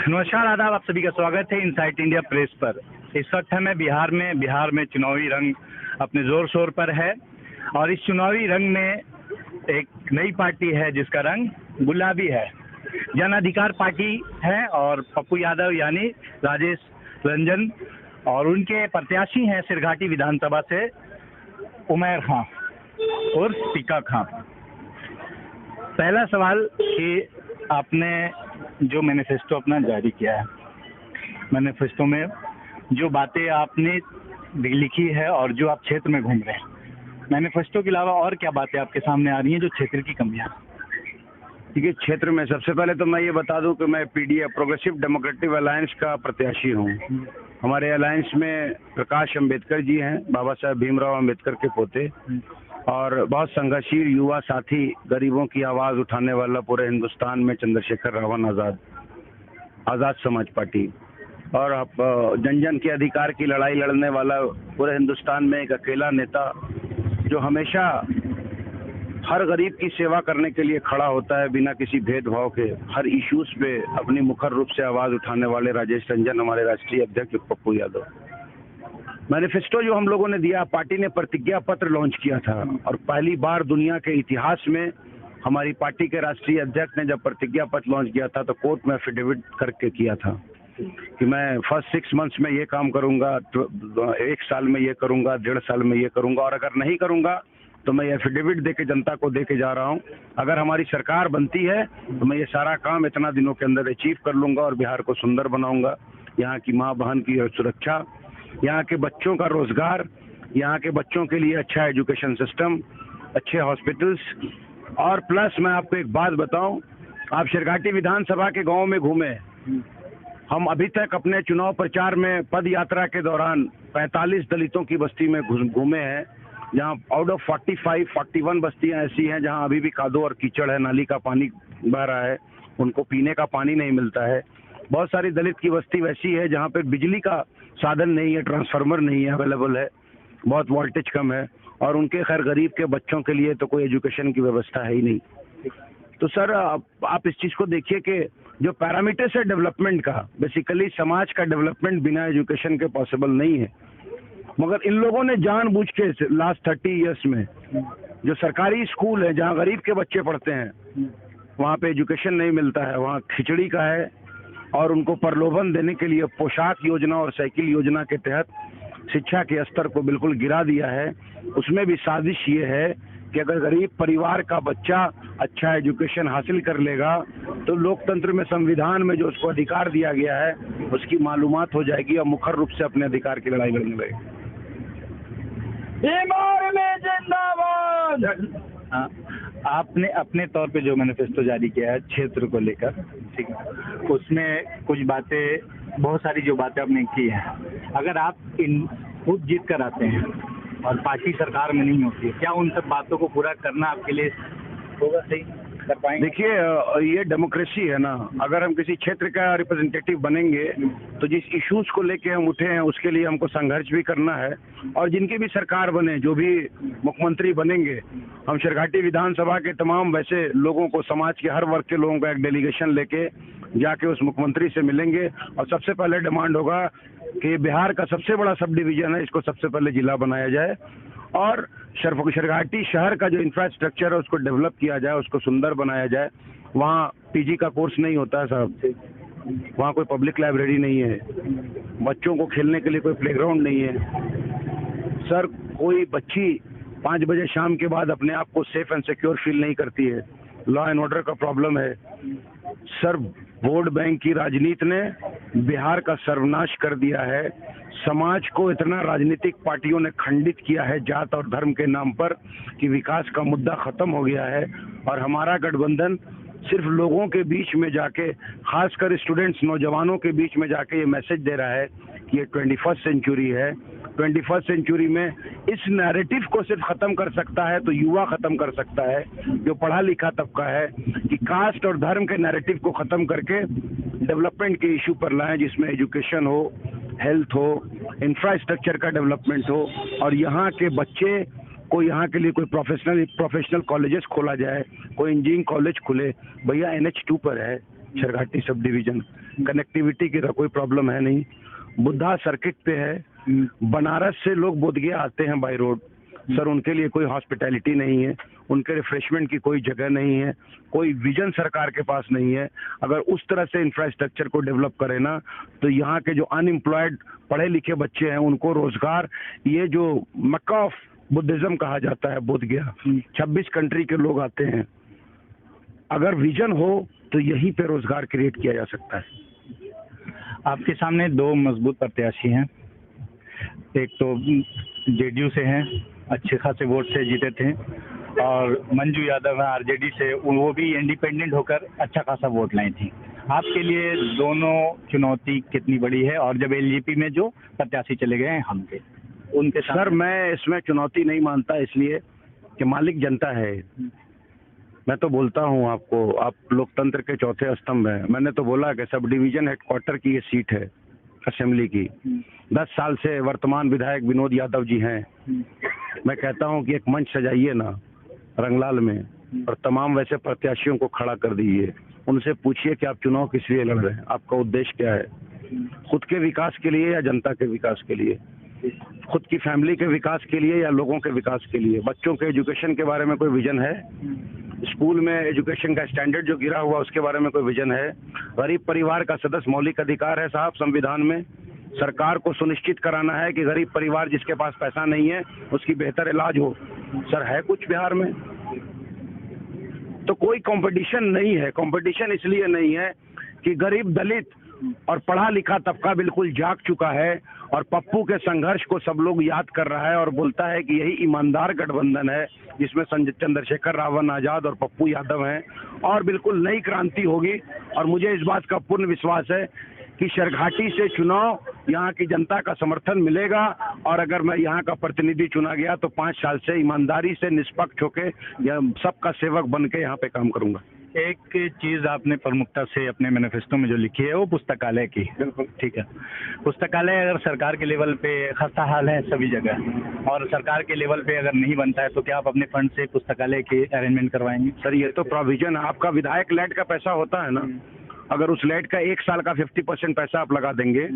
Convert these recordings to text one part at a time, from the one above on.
नमस्कार, आदाब। आप सभी का स्वागत है इनसाइट इंडिया प्रेस पर। इस वक्त हमें बिहार में चुनावी रंग अपने जोर शोर पर है और इस चुनावी रंग में एक नई पार्टी है जिसका रंग गुलाबी है। जन अधिकार पार्टी है और पप्पू यादव यानी राजेश रंजन और उनके प्रत्याशी हैं सिरघाटी विधानसभा से उमैर खां और टीका खां। पहला सवाल कि आपने जो मैनिफेस्टो अपना जारी किया है, मैनिफेस्टो में जो बातें आपने लिखी है और जो आप क्षेत्र में घूम रहे हैं, मैनिफेस्टो के अलावा और क्या बातें आपके सामने आ रही हैं जो क्षेत्र की कमियां? देखिए, क्षेत्र में सबसे पहले तो मैं ये बता दूं कि मैं पीडीए प्रोग्रेसिव डेमोक्रेटिक अलायंस का प्रत्याशी हूं। हमारे अलायंस में प्रकाश अंबेडकर जी हैं, बाबा साहेब भीमराव अंबेडकर के पोते, और बहुत संघर्षशील युवा साथी, गरीबों की आवाज़ उठाने वाला पूरे हिंदुस्तान में चंद्रशेखर रावण आज़ाद समाज पार्टी, और जन जन के अधिकार की लड़ाई लड़ने वाला पूरे हिंदुस्तान में एक अकेला नेता जो हमेशा हर गरीब की सेवा करने के लिए खड़ा होता है बिना किसी भेदभाव के, हर इश्यूज पे अपनी मुखर रूप से आवाज़ उठाने वाले राजेश रंजन, हमारे राष्ट्रीय अध्यक्ष पप्पू यादव। मैनिफेस्टो जो हम लोगों ने दिया, पार्टी ने प्रतिज्ञा पत्र लॉन्च किया था और पहली बार दुनिया के इतिहास में हमारी पार्टी के राष्ट्रीय अध्यक्ष ने जब प्रतिज्ञा पत्र लॉन्च किया था तो कोर्ट में एफिडेविट करके किया था कि मैं फर्स्ट 6 मंथ्स में ये काम करूंगा, 1 साल में ये करूंगा, 1.5 साल में ये करूंगा, और अगर नहीं करूंगा तो मैं एफिडेविट दे के जनता को दे के जा रहा हूं, अगर हमारी सरकार बनती है तो मैं ये सारा काम इतना दिनों के अंदर अचीव कर लूंगा और बिहार को सुंदर बनाऊंगा। यहाँ की माँ बहन की सुरक्षा, यहाँ के बच्चों का रोजगार, यहाँ के बच्चों के लिए अच्छा एजुकेशन सिस्टम, अच्छे हॉस्पिटल्स, और प्लस मैं आपको एक बात बताऊं, आप सिरघाटी विधानसभा के गाँव में घूमे, हम अभी तक अपने चुनाव प्रचार में पद यात्रा के दौरान 45 दलितों की बस्ती में घूमे हैं, जहाँ आउट ऑफ 41 बस्तियाँ ऐसी हैं जहाँ अभी भी कादो और कीचड़ है, नाली का पानी बह रहा है, उनको पीने का पानी नहीं मिलता है। बहुत सारी दलित की बस्ती वैसी है जहाँ पे बिजली का साधन नहीं है, ट्रांसफार्मर नहीं है अवेलेबल है, बहुत वोल्टेज कम है, और उनके खैर गरीब के बच्चों के लिए तो कोई एजुकेशन की व्यवस्था है ही नहीं। तो सर आप इस चीज़ को देखिए कि जो पैरामीटर्स है डेवलपमेंट का, बेसिकली समाज का डेवलपमेंट बिना एजुकेशन के पॉसिबल नहीं है, मगर इन लोगों ने जानबूझ के लास्ट 30 इयर्स में जो सरकारी स्कूल है जहाँ गरीब के बच्चे पढ़ते हैं वहाँ पे एजुकेशन नहीं मिलता है, वहाँ खिचड़ी का है, और उनको प्रलोभन देने के लिए पोशाक योजना और साइकिल योजना के तहत शिक्षा के स्तर को बिल्कुल गिरा दिया है। उसमें भी साजिश ये है कि अगर गरीब परिवार का बच्चा अच्छा एजुकेशन हासिल कर लेगा तो लोकतंत्र में, संविधान में जो उसको अधिकार दिया गया है उसकी मालूमात हो जाएगी और मुखर रूप से अपने अधिकार की लड़ाई लड़ने लगेगी। हाँ, आपने अपने तौर पे जो मैनिफेस्टो जारी किया है क्षेत्र को लेकर, ठीक है, उसमें कुछ बातें, बहुत सारी जो बातें आपने की हैं, अगर आप खुद जीत कर आते हैं और पार्टी सरकार में नहीं होती है, क्या उन सब बातों को पूरा करना आपके लिए होगा, सही कर पाएंगे? देखिए, ये डेमोक्रेसी है ना, अगर हम किसी क्षेत्र का रिप्रेजेंटेटिव बनेंगे तो जिस इश्यूज को लेके हम उठे हैं उसके लिए हमको संघर्ष भी करना है, और जिनकी भी सरकार बने, जो भी मुख्यमंत्री बनेंगे, हम सिरघाटी विधानसभा के तमाम वैसे लोगों को, समाज के हर वर्ग के लोगों का एक डेलीगेशन लेके जाके उस मुख्यमंत्री से मिलेंगे, और सबसे पहले डिमांड होगा कि बिहार का सबसे बड़ा सब डिवीजन है, इसको सबसे पहले जिला बनाया जाए, और सिरघाटी शहर का जो इंफ्रास्ट्रक्चर है उसको डेवलप किया जाए, उसको सुंदर बनाया जाए। वहाँ पीजी का कोर्स नहीं होता है साहब, वहाँ कोई पब्लिक लाइब्रेरी नहीं है, बच्चों को खेलने के लिए कोई प्लेग्राउंड नहीं है सर, कोई बच्ची 5 बजे शाम के बाद अपने आप को सेफ एंड सिक्योर फील नहीं करती है, लॉ एंड ऑर्डर का प्रॉब्लम है सर। वोट बैंक की राजनीति ने बिहार का सर्वनाश कर दिया है, समाज को इतना राजनीतिक पार्टियों ने खंडित किया है जात और धर्म के नाम पर कि विकास का मुद्दा खत्म हो गया है, और हमारा गठबंधन सिर्फ लोगों के बीच में जाके, खासकर स्टूडेंट्स, नौजवानों के बीच में जाके ये मैसेज दे रहा है कि ये 21st सेंचुरी है। 21st सेंचुरी में इस नैरेटिव को सिर्फ खत्म कर सकता है तो युवा खत्म कर सकता है, जो पढ़ा लिखा तबका है, कि कास्ट और धर्म के नैरेटिव को खत्म करके डेवलपमेंट के इशू पर लाएं, जिसमें एजुकेशन हो, हेल्थ हो, इंफ्रास्ट्रक्चर का डेवलपमेंट हो, और यहाँ के बच्चे को, यहाँ के लिए कोई प्रोफेशनल कॉलेजेस खोला जाए, कोई इंजीनियरिंग कॉलेज खुले। भैया NH2 पर है, शेरघाटी सब डिवीजन। कनेक्टिविटी की तो कोई प्रॉब्लम है नहीं। बुद्धा सर्किट पे है, बनारस से लोग बोधगया आते हैं बाय रोड सर, उनके लिए कोई हॉस्पिटैलिटी नहीं है, उनके रिफ्रेशमेंट की कोई जगह नहीं है, कोई विजन सरकार के पास नहीं है। अगर उस तरह से इंफ्रास्ट्रक्चर को डेवलप करे ना तो यहाँ के जो अनएम्प्लॉयड पढ़े लिखे बच्चे हैं उनको रोजगार, ये जो मक्का ऑफ बुद्धिज्म कहा जाता है बोधगया, 26 कंट्री के लोग आते हैं। अगर विजन हो तो यहीं पे रोजगार क्रिएट किया जा सकता है। आपके सामने दो मजबूत प्रत्याशी हैं, एक तो जेडीयू से हैं, अच्छे खासे वोट से जीते थे, और मंजू यादव है आरजेडी से, वो भी इंडिपेंडेंट होकर अच्छा खासा वोट लाई थी। आपके लिए दोनों चुनौती कितनी बड़ी है, और जब एलजेपी में जो प्रत्याशी चले गए हैं हमके उनके साथ? सर मैं इसमें चुनौती नहीं मानता, इसलिए कि मालिक जनता है। मैं तो बोलता हूँ आपको, आप लोकतंत्र के चौथे स्तंभ हैं। मैंने तो बोला कि सब डिवीजन हेडक्वार्टर की ये सीट है असेंबली की। 10 साल से वर्तमान विधायक विनोद यादव जी हैं। मैं कहता हूं कि एक मंच सजाइए ना रंगलाल में, और तमाम वैसे प्रत्याशियों को खड़ा कर दीजिए। उनसे पूछिए कि आप चुनाव किस लिए लड़ रहे हैं, आपका उद्देश्य क्या है, खुद के विकास के लिए या जनता के विकास के लिए, खुद की फैमिली के विकास के लिए या लोगों के विकास के लिए। बच्चों के एजुकेशन के बारे में कोई विजन है? स्कूल में एजुकेशन का स्टैंडर्ड जो गिरा हुआ उसके बारे में कोई विजन है? गरीब परिवार का सदस्य मौलिक अधिकार है साहब संविधान में। सरकार को सुनिश्चित कराना है कि गरीब परिवार जिसके पास पैसा नहीं है उसकी बेहतर इलाज हो। सर है कुछ बिहार में? तो कोई कंपटीशन नहीं है। कंपटीशन इसलिए नहीं है कि गरीब दलित और पढ़ा लिखा तबका बिल्कुल जाग चुका है, और पप्पू के संघर्ष को सब लोग याद कर रहा है और बोलता है कि यही ईमानदार गठबंधन है जिसमें चंद्रशेखर रावण आजाद और पप्पू यादव हैं, और बिल्कुल नई क्रांति होगी। और मुझे इस बात का पूर्ण विश्वास है कि शेरघाटी से चुनाव यहाँ की जनता का समर्थन मिलेगा, और अगर मैं यहाँ का प्रतिनिधि चुना गया तो 5 साल से ईमानदारी से निष्पक्ष होकर सबका सेवक बन के यहाँ पे काम करूंगा। एक चीज आपने प्रमुखता से अपने मैनिफेस्टो में जो लिखी है वो पुस्तकालय की, बिल्कुल ठीक है। पुस्तकालय अगर सरकार के लेवल पे खस्ता हाल है सभी जगह, और सरकार के लेवल पे अगर नहीं बनता है तो क्या आप अपने फंड से पुस्तकालय के अरेंजमेंट करवाएंगे? सर ये तो प्रोविजन है, आपका विधायक लैट का पैसा होता है ना, अगर उस लैट का 1 साल का 50% पैसा आप लगा देंगे,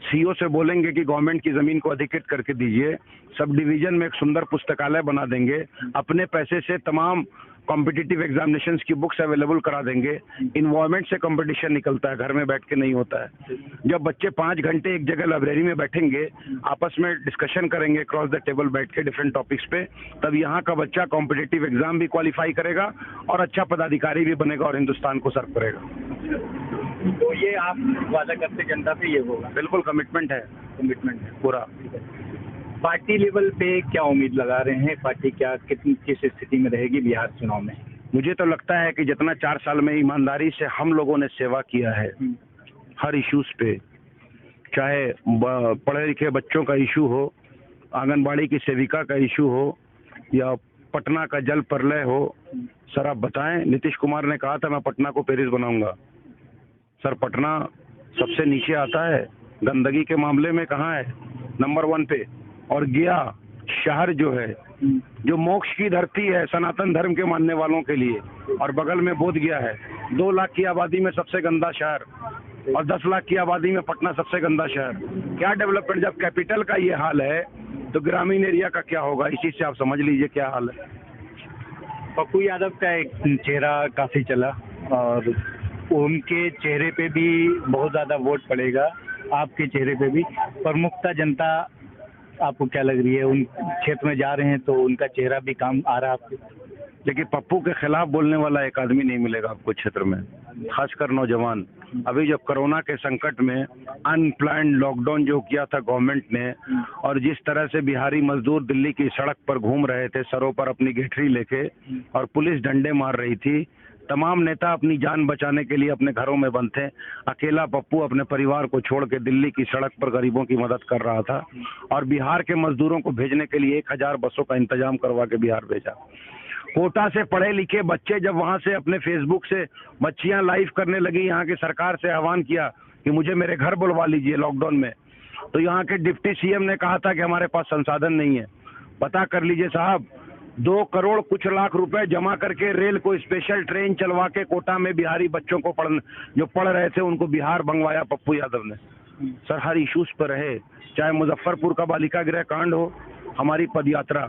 सीओ से बोलेंगे कि गवर्नमेंट की जमीन को अधिकृत करके दीजिए, सब डिवीजन में एक सुंदर पुस्तकालय बना देंगे, अपने पैसे से तमाम कॉम्पिटिटिव एग्जामिनेशंस की बुक्स अवेलेबल करा देंगे। इन्वायरमेंट से कंपटीशन निकलता है, घर में बैठ के नहीं होता है। जब बच्चे 5 घंटे एक जगह लाइब्रेरी में बैठेंगे, आपस में डिस्कशन करेंगे क्रॉस द टेबल बैठ के डिफरेंट टॉपिक्स पे, तब यहाँ का बच्चा कॉम्पिटिटिव एग्जाम भी क्वालिफाई करेगा और अच्छा पदाधिकारी भी बनेगा और हिंदुस्तान को सर्व करेगा। तो ये आप वादा करते जनता पे ये होगा? बिल्कुल कमिटमेंट है पूरा। पार्टी लेवल पे क्या उम्मीद लगा रहे हैं? पार्टी क्या किस स्थिति में रहेगी बिहार चुनाव में? मुझे तो लगता है कि जितना 4 साल में ईमानदारी से हम लोगों ने सेवा किया है हर इश्यूज पे, चाहे पढ़े लिखे बच्चों का इशू हो, आंगनबाड़ी की सेविका का इशू हो, या पटना का जल प्रलय हो। सर आप बताएं, नीतीश कुमार ने कहा था मैं पटना को पेरिस बनाऊंगा। सर पटना सबसे नीचे आता है गंदगी के मामले में, कहाँ है? नंबर 1 पे। और गया शहर जो है, जो मोक्ष की धरती है सनातन धर्म के मानने वालों के लिए, और बगल में बोध गया है। 2 लाख की आबादी में सबसे गंदा शहर, और 10 लाख की आबादी में पटना सबसे गंदा शहर। क्या डेवलपमेंट? जब कैपिटल का ये हाल है तो ग्रामीण एरिया का क्या होगा? इसी से आप समझ लीजिए क्या हाल है। पप्पू यादव का एक चेहरा काफी चला, और उनके चेहरे पे भी बहुत ज्यादा वोट पड़ेगा, आपके चेहरे पे भी। प्रमुखता जनता आपको क्या लग रही है? उन क्षेत्र में जा रहे हैं तो उनका चेहरा भी काम आ रहा है आपको? देखिए पप्पू के खिलाफ बोलने वाला एक आदमी नहीं मिलेगा आपको क्षेत्र में, खासकर नौजवान। अभी जब कोरोना के संकट में अनप्लान्ड लॉकडाउन जो किया था गवर्नमेंट ने, और जिस तरह से बिहारी मजदूर दिल्ली की सड़क पर घूम रहे थे सरों पर अपनी गेठरी लेके, और पुलिस डंडे मार रही थी, तमाम नेता अपनी जान बचाने के लिए अपने घरों में बंद थे। अकेला पप्पू अपने परिवार को छोड़ के दिल्ली की सड़क पर गरीबों की मदद कर रहा था, और बिहार के मजदूरों को भेजने के लिए 1000 बसों का इंतजाम करवा के बिहार भेजा। कोटा से पढ़े लिखे बच्चे जब वहां से अपने फेसबुक से बच्चियां लाइव करने लगी, यहाँ की सरकार से आह्वान किया कि मुझे मेरे घर बुलवा लीजिए लॉकडाउन में, तो यहाँ के डिप्टी सीएम ने कहा था कि हमारे पास संसाधन नहीं है। पता कर लीजिए साहब, 2 करोड़ कुछ लाख रुपए जमा करके रेल को स्पेशल ट्रेन चलवा के कोटा में बिहारी बच्चों को जो पढ़ रहे थे उनको बिहार मंगवाया पप्पू यादव ने। सर हर इश्यूज पर रहे, चाहे मुजफ्फरपुर का बालिका गृह कांड हो, हमारी पदयात्रा,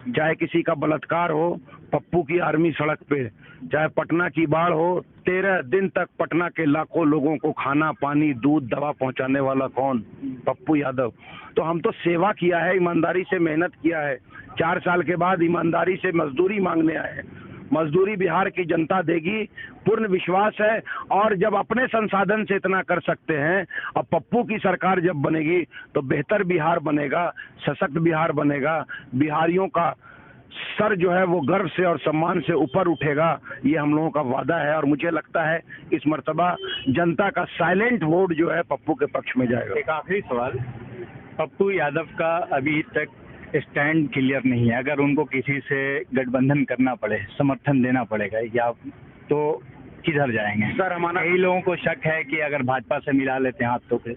चाहे किसी का बलात्कार हो, पप्पू की आर्मी सड़क पे, चाहे पटना की बाढ़ हो, 13 दिन तक पटना के लाखों लोगों को खाना पानी दूध दवा पहुंचाने वाला कौन? पप्पू यादव। तो हम तो सेवा किया है, ईमानदारी से मेहनत किया है, 4 साल के बाद ईमानदारी से मजदूरी मांगने आए हैं। मजदूरी बिहार की जनता देगी, पूर्ण विश्वास है। और जब अपने संसाधन से इतना कर सकते हैं, अब पप्पू की सरकार जब बनेगी तो बेहतर बिहार बनेगा, सशक्त बिहार बनेगा, बिहारियों का सर जो है वो गर्व से और सम्मान से ऊपर उठेगा, ये हम लोगों का वादा है। और मुझे लगता है इस मर्तबा जनता का साइलेंट वोट जो है पप्पू के पक्ष में जाएगा। एक आखिरी सवाल, पप्पू यादव का अभी तक स्टैंड क्लियर नहीं है। अगर उनको किसी से गठबंधन करना पड़े, समर्थन देना पड़ेगा या तो किधर जाएंगे? सर हमारा कई लोगों को शक है कि अगर भाजपा से मिला लेते हैं हाथ तो फिर।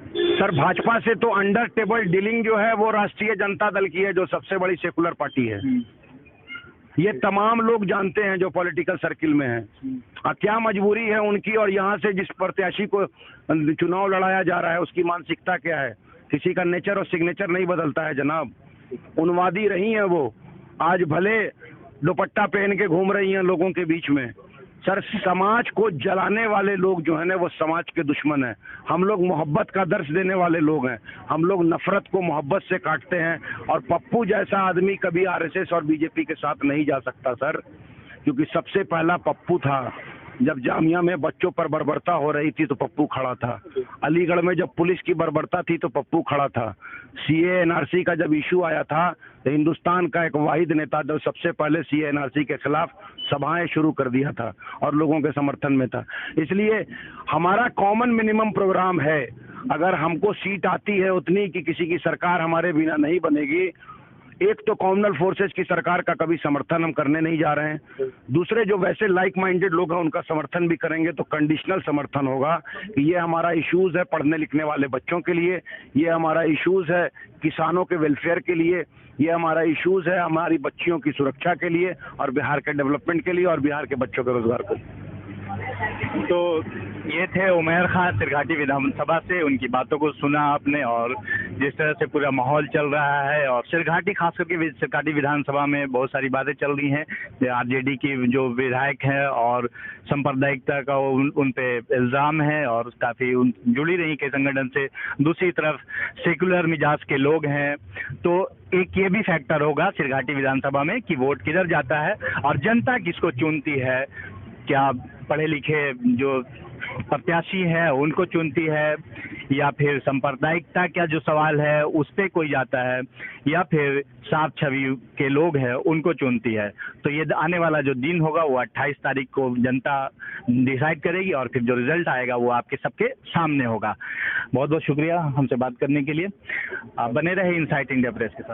सर भाजपा से तो अंडर टेबल डीलिंग जो है वो राष्ट्रीय जनता दल की है, जो सबसे बड़ी सेकुलर पार्टी है। ये तमाम लोग जानते हैं जो पॉलिटिकल सर्किल में हैं। क्या मजबूरी है उनकी, और यहाँ से जिस प्रत्याशी को चुनाव लड़ाया जा रहा है उसकी मानसिकता क्या है? किसी का नेचर और सिग्नेचर नहीं बदलता है जनाब। उन्मादी रही हैं वो, आज भले दुपट्टा पहन के घूम रही हैं लोगों के बीच में। सर समाज को जलाने वाले लोग जो है ना वो समाज के दुश्मन हैं। हम लोग मोहब्बत का दर्श देने वाले लोग हैं, हम लोग नफरत को मोहब्बत से काटते हैं। और पप्पू जैसा आदमी कभी आरएसएस और बीजेपी के साथ नहीं जा सकता सर, क्योंकि सबसे पहला पप्पू था। जब जामिया में बच्चों पर बर्बरता हो रही थी तो पप्पू खड़ा था। अलीगढ़ में जब पुलिस की बर्बरता थी तो पप्पू खड़ा था। सीए एनआरसी का जब इशू आया था तो हिंदुस्तान का एक वाहिद नेता जो सबसे पहले सीए एनआरसी के खिलाफ सभाएं शुरू कर दिया था और लोगों के समर्थन में था। इसलिए हमारा कॉमन मिनिमम प्रोग्राम है, अगर हमको सीट आती है उतनी कि किसी की सरकार हमारे बिना नहीं बनेगी, एक तो कॉमनल फोर्सेस की सरकार का कभी समर्थन हम करने नहीं जा रहे हैं। दूसरे जो वैसे लाइक माइंडेड लोग हैं उनका समर्थन भी करेंगे, तो कंडीशनल समर्थन होगा कि ये हमारा इश्यूज है पढ़ने लिखने वाले बच्चों के लिए, ये हमारा इश्यूज है किसानों के वेलफेयर के लिए, ये हमारा इश्यूज है हमारी बच्चियों की सुरक्षा के लिए और बिहार के डेवलपमेंट के लिए और बिहार के बच्चों के रोजगार के लिए। तो ये थे उमैर खान सिरघाटी विधानसभा से, उनकी बातों को सुना आपने और जिस तरह से पूरा माहौल चल रहा है। और सिरघाटी खास करके सिरघाटी विधानसभा में बहुत सारी बातें चल रही हैं। आरजेडी की जो विधायक हैं और सांप्रदायिकता का उन पे इल्ज़ाम है और काफ़ी जुड़ी रही के संगठन से। दूसरी तरफ सेकुलर मिजाज के लोग हैं, तो एक ये भी फैक्टर होगा सिरघाटी विधानसभा में कि वोट किधर जाता है और जनता किसको चुनती है। क्या पढ़े लिखे जो प्रत्याशी है उनको चुनती है, या फिर सांप्रदायिकता का जो सवाल है उस पर कोई जाता है, या फिर साफ छवि के लोग हैं उनको चुनती है। तो ये आने वाला जो दिन होगा वो 28 तारीख को जनता डिसाइड करेगी और फिर जो रिजल्ट आएगा वो आपके सबके सामने होगा। बहुत बहुत शुक्रिया हमसे बात करने के लिए। आप बने रहे इनसाइट इंडिया प्रेस के साथ।